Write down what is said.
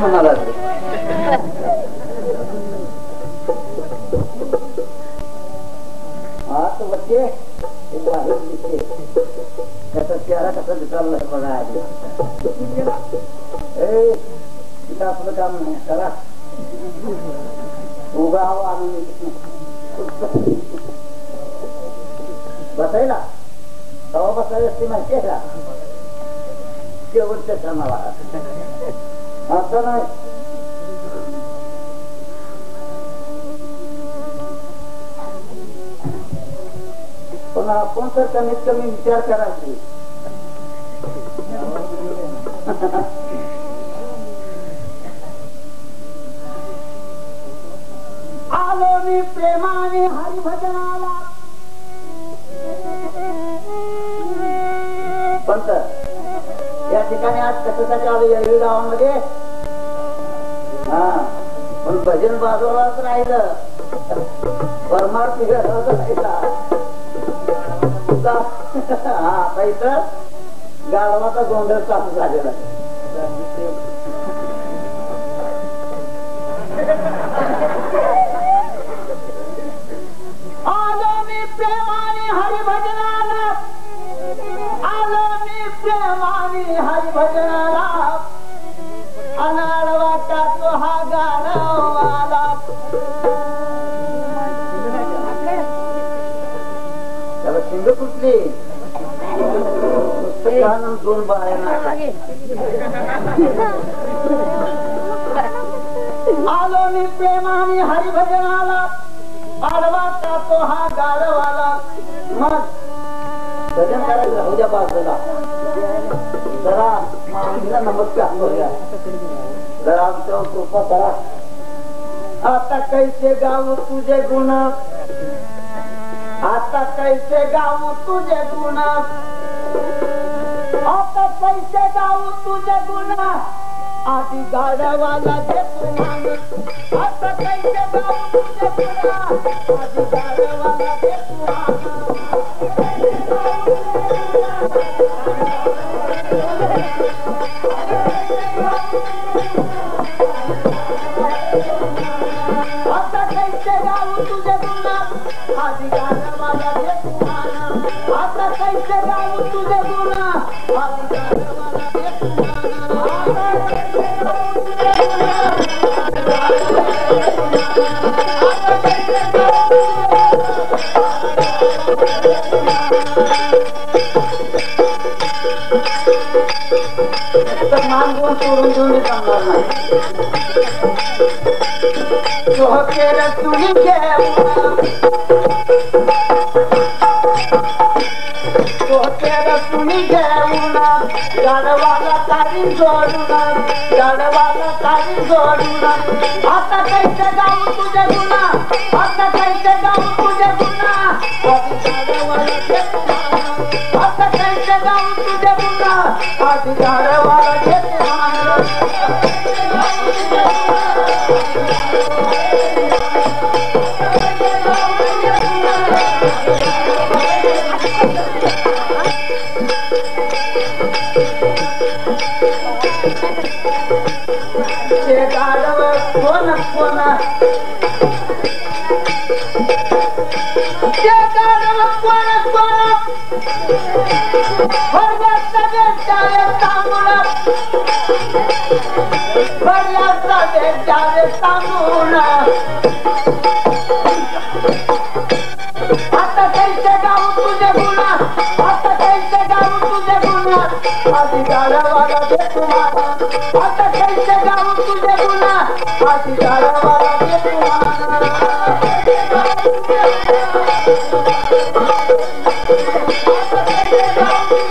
म्हणाला आत वच्चे बाहेर दिसते त्याचा चेहरा कसा दिसायला बघा आधी तिथं आपलं काम नाही करा उभा हवा आणून बसायला तवा बसायला असते माहिती आहे का शेवटच्या क्षणाला आता नाही पण आपण तर कमीत कमी विचार करायचे आलो मी प्रेमाने हरिभजनाला पंत या ठिकाणी आज कशासाठी आलो येळी गावामध्ये हा पण भजन बाजूलाच राहिलं परमार्थ राहिला हा आता इथं गाढवाचा गोंधळ चालू झालेला आलो मी प्रेमाने हरिभजनाला आलो मी प्रेमाने हरिभजनाला अनाडवा का तो हा गाढवाला त्याला शिंग कुठली दोन बाळ्यांना आलो मी प्रेमाने हरिभजनाला आडवा का तो हा गाढवाला मग भजन करायचं उद्या बाजूला जरा माऊलीला नमस्कार करूया जरा आमच्यावर कृपा करा आता कैसे गाव तुझे गुण आता कैसे गाव तुझे गुण आता कैसे गाव तुझे गुण आधी गाढवाला देतो मान आता कैसे गाव तुझे गुण आधी गाढवाला देतो आता कैसे गाव तुझे गुण आधी गाढवाला देतो मान आता कैसे गाव तुझे गुण आधी गाढवाला देतो मान गुण सोडून घेऊन सांगणार नाही तुझी तुम्ही घेऊन गाढवाला काढी जोडून आता कैसे गाव तुझे गुण आता कैसे गाव तुझे गुण आधी गाढवाला देतो आता कैसे गाव तुझे गुण आधी गाढवाला देतो गाढव कोण कोण गाढव कोण कोण भरल्याचा बेचारे तांबूळ भरल्याचा बेचारे तांबूळ आता कैसे गाव तुझे गुण आता कैसे गाव तुझे गुण आधी गाढवाला देतो मान आता कैसे गाव तुझे गुण आधी गाढवाला देतो मान आता कैसे गाव